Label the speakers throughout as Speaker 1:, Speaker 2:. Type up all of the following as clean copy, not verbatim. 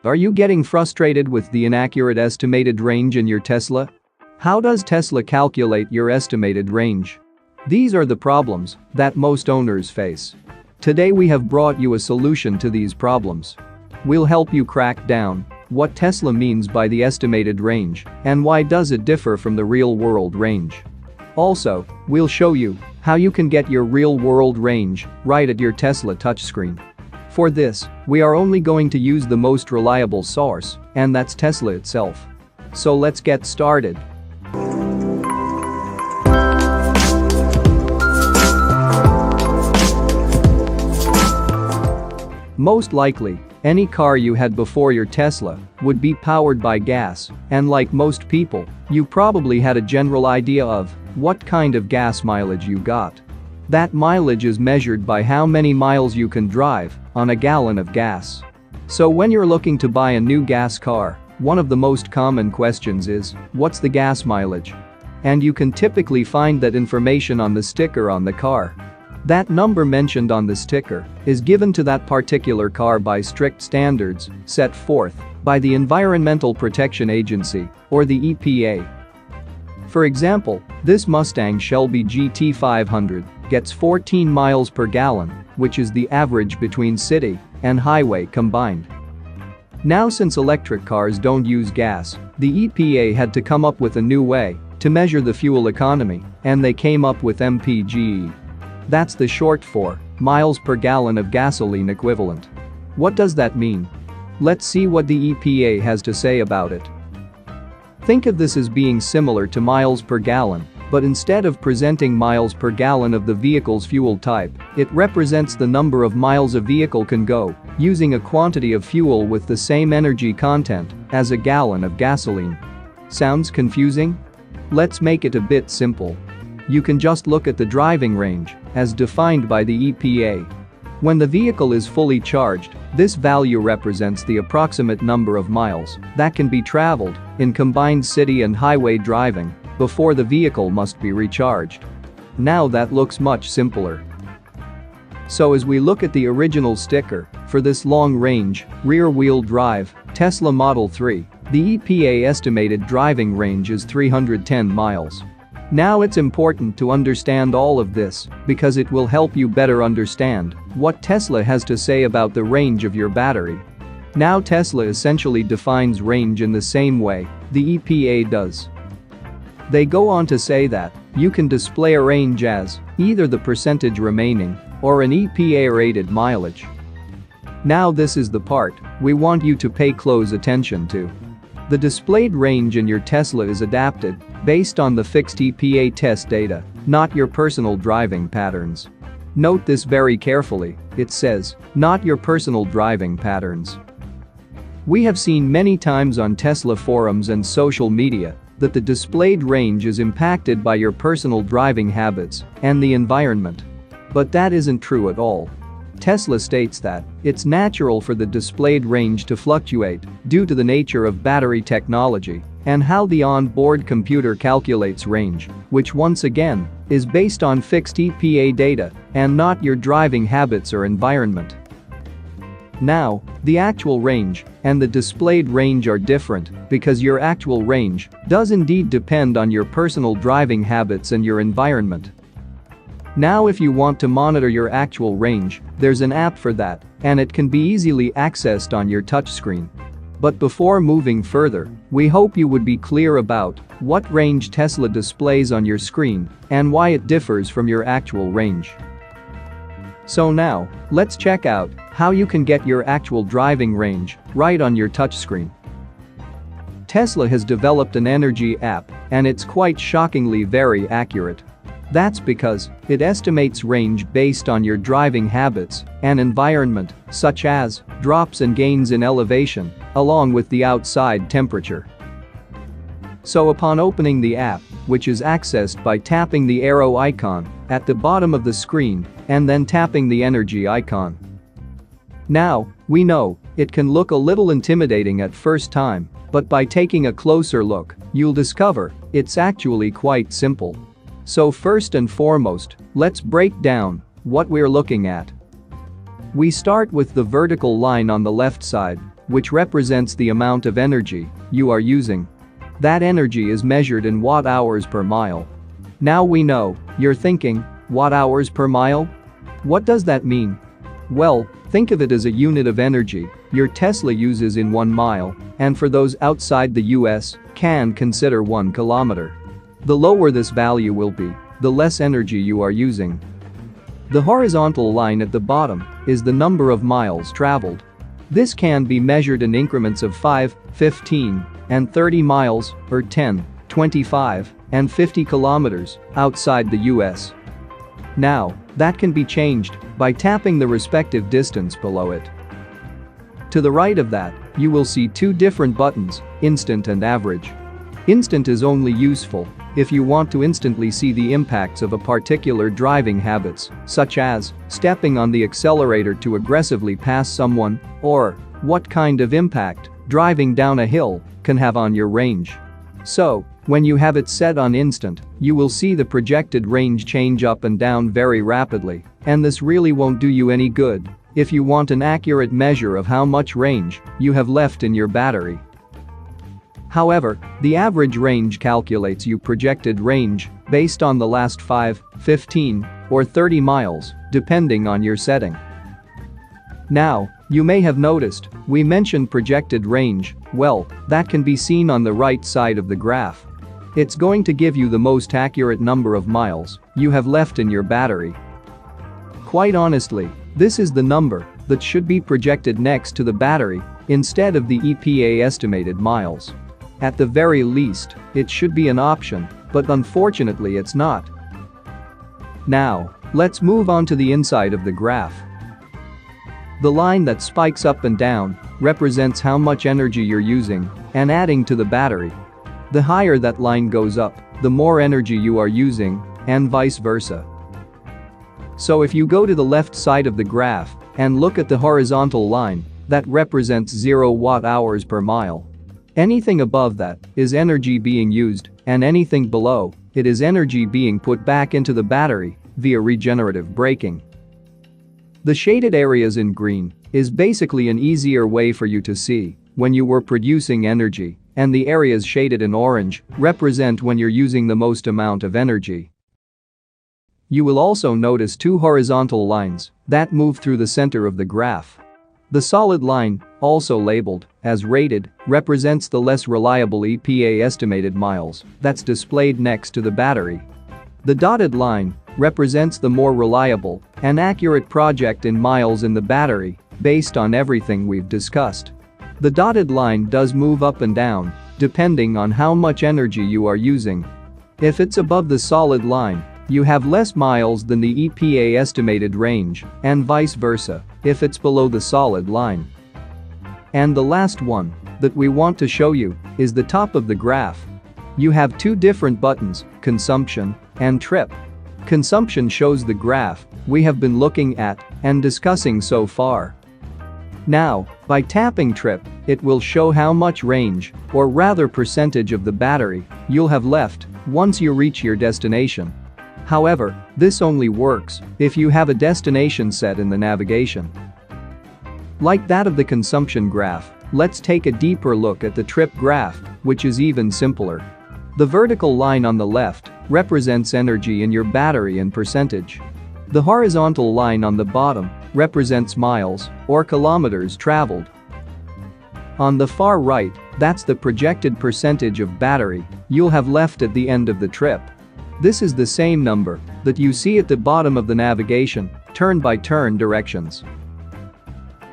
Speaker 1: Are you getting frustrated with the inaccurate estimated range in your Tesla? How does Tesla calculate your estimated range? These are the problems that most owners face. Today we have brought you a solution to these problems. We'll help you crack down what Tesla means by the estimated range and why does it differ from the real-world range. Also, we'll show you how you can get your real-world range right at your Tesla touchscreen. For this, we are only going to use the most reliable source, and that's Tesla itself. So let's get started. Most likely, any car you had before your Tesla would be powered by gas, and like most people, you probably had a general idea of what kind of gas mileage you got. That mileage is measured by how many miles you can drive on a gallon of gas. So when you're looking to buy a new gas car, one of the most common questions is, what's the gas mileage? And you can typically find that information on the sticker on the car. That number mentioned on the sticker is given to that particular car by strict standards set forth by the Environmental Protection Agency, or the EPA. For example, this Mustang Shelby GT500 gets 14 miles per gallon, which is the average between city and highway combined. Now, since electric cars don't use gas, the EPA had to come up with a new way to measure the fuel economy, and they came up with MPGe. That's the short for miles per gallon of gasoline equivalent. What does that mean? Let's see what the EPA has to say about it. Think of this as being similar to miles per gallon, but instead of presenting miles per gallon of the vehicle's fuel type, it represents the number of miles a vehicle can go using a quantity of fuel with the same energy content as a gallon of gasoline. Sounds confusing? Let's make it a bit simple. You can just look at the driving range as defined by the EPA. When the vehicle is fully charged, this value represents the approximate number of miles that can be traveled in combined city and highway driving before the vehicle must be recharged. Now that looks much simpler. So as we look at the original sticker for this long-range, rear-wheel drive Tesla Model 3, the EPA estimated driving range is 310 miles. Now it's important to understand all of this because it will help you better understand what Tesla has to say about the range of your battery. Now Tesla essentially defines range in the same way the EPA does. They go on to say that you can display a range as either the percentage remaining or an EPA-rated mileage. Now this is the part we want you to pay close attention to. The displayed range in your Tesla is adapted based on the fixed EPA test data, not your personal driving patterns. Note this very carefully, it says, not your personal driving patterns. We have seen many times on Tesla forums and social media that the displayed range is impacted by your personal driving habits and the environment. But that isn't true at all. Tesla states that it's natural for the displayed range to fluctuate due to the nature of battery technology and how the on-board computer calculates range, which once again is based on fixed EPA data and not your driving habits or environment. Now, the actual range and the displayed range are different because your actual range does indeed depend on your personal driving habits and your environment. Now if you want to monitor your actual range, there's an app for that, and it can be easily accessed on your touchscreen. But before moving further, we hope you would be clear about what range Tesla displays on your screen and why it differs from your actual range. So now, let's check out how you can get your actual driving range right on your touchscreen. Tesla has developed an energy app, and it's quite shockingly very accurate. That's because it estimates range based on your driving habits and environment, such as drops and gains in elevation, along with the outside temperature. So upon opening the app, which is accessed by tapping the arrow icon at the bottom of the screen and then tapping the energy icon. Now, we know it can look a little intimidating at first time, but by taking a closer look, you'll discover it's actually quite simple. So first and foremost, let's break down what we're looking at. We start with the vertical line on the left side, which represents the amount of energy you are using. That energy is measured in watt-hours per mile. Now we know, you're thinking, watt-hours per mile? What does that mean? Well, think of it as a unit of energy your Tesla uses in 1 mile, and for those outside the US, can consider 1 kilometer. The lower this value will be, the less energy you are using. The horizontal line at the bottom is the number of miles traveled. This can be measured in increments of 5, 15, and 30 miles, or 10, 25, and 50 kilometers outside the US. Now, that can be changed by tapping the respective distance below it. To the right of that, you will see 2 different buttons, Instant and Average. Instant is only useful if you want to instantly see the impacts of a particular driving habits, such as stepping on the accelerator to aggressively pass someone, or what kind of impact driving down a hill can have on your range. So, when you have it set on instant, you will see the projected range change up and down very rapidly, and this really won't do you any good if you want an accurate measure of how much range you have left in your battery. However, the average range calculates your projected range based on the last 5, 15, or 30 miles, depending on your setting. Now, you may have noticed, we mentioned projected range, well, that can be seen on the right side of the graph. It's going to give you the most accurate number of miles you have left in your battery. Quite honestly, this is the number that should be projected next to the battery instead of the EPA estimated miles. At the very least, it should be an option, but unfortunately it's not. Now, let's move on to the inside of the graph. The line that spikes up and down represents how much energy you're using and adding to the battery. The higher that line goes up, the more energy you are using, and vice versa. So if you go to the left side of the graph and look at the horizontal line, that represents 0 watt-hours per mile. Anything above that is energy being used, and anything below it is energy being put back into the battery via regenerative braking. The shaded areas in green is basically an easier way for you to see when you were producing energy, and the areas shaded in orange represent when you're using the most amount of energy. You will also notice 2 horizontal lines that move through the center of the graph. The solid line, also labeled as rated, represents the less reliable EPA estimated miles that's displayed next to the battery. The dotted line represents the more reliable and accurate project in miles in the battery based on everything we've discussed. The dotted line does move up and down depending on how much energy you are using. If it's above the solid line, you have less miles than the EPA estimated range, and vice versa if it's below the solid line. And the last one that we want to show you is the top of the graph. You have 2 different buttons, consumption and trip. Consumption shows the graph we have been looking at and discussing so far. Now, by tapping trip, it will show how much range, or rather percentage of the battery, you'll have left once you reach your destination. However, this only works if you have a destination set in the navigation. Like that of the consumption graph, let's take a deeper look at the trip graph, which is even simpler. The vertical line on the left represents energy in your battery in percentage. The horizontal line on the bottom represents miles, or kilometers traveled. On the far right, that's the projected percentage of battery you'll have left at the end of the trip. This is the same number that you see at the bottom of the navigation, turn-by-turn directions.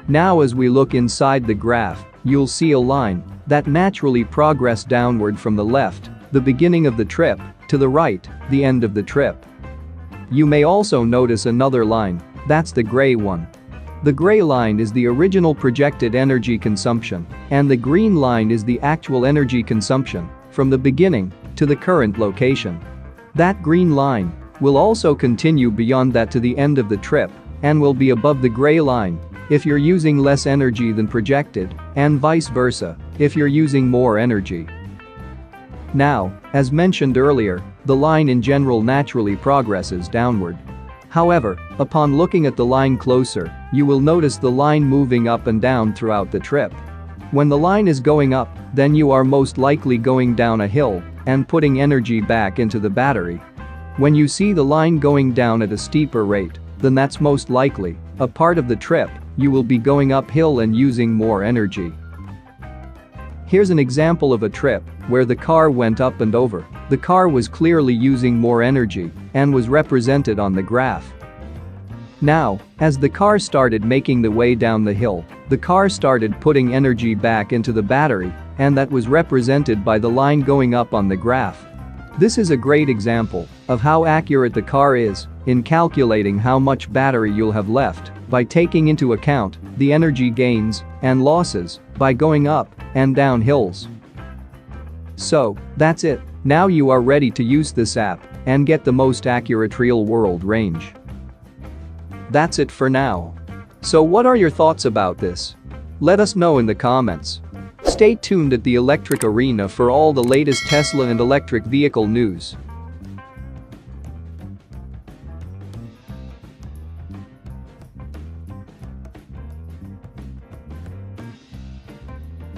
Speaker 1: Now as we look inside the graph, you'll see a line that naturally progressed downward from the left, the beginning of the trip, to the right, the end of the trip. You may also notice another line, that's the gray one. The gray line is the original projected energy consumption, and the green line is the actual energy consumption from the beginning to the current location. That green line will also continue beyond that to the end of the trip and will be above the gray line if you're using less energy than projected, and vice versa if you're using more energy. Now, as mentioned earlier, the line in general naturally progresses downward. However, upon looking at the line closer, you will notice the line moving up and down throughout the trip. When the line is going up, then you are most likely going down a hill and putting energy back into the battery. When you see the line going down at a steeper rate, then that's most likely a part of the trip you will be going uphill and using more energy. Here's an example of a trip where the car went up and over. The car was clearly using more energy and was represented on the graph. Now, as the car started making the way down the hill, the car started putting energy back into the battery, and that was represented by the line going up on the graph. This is a great example of how accurate the car is in calculating how much battery you'll have left by taking into account the energy gains and losses by going up and down hills. So, that's it. Now you are ready to use this app and get the most accurate real-world range. That's it for now. So what are your thoughts about this? Let us know in the comments. Stay tuned at the Electric Arena for all the latest Tesla and electric vehicle news.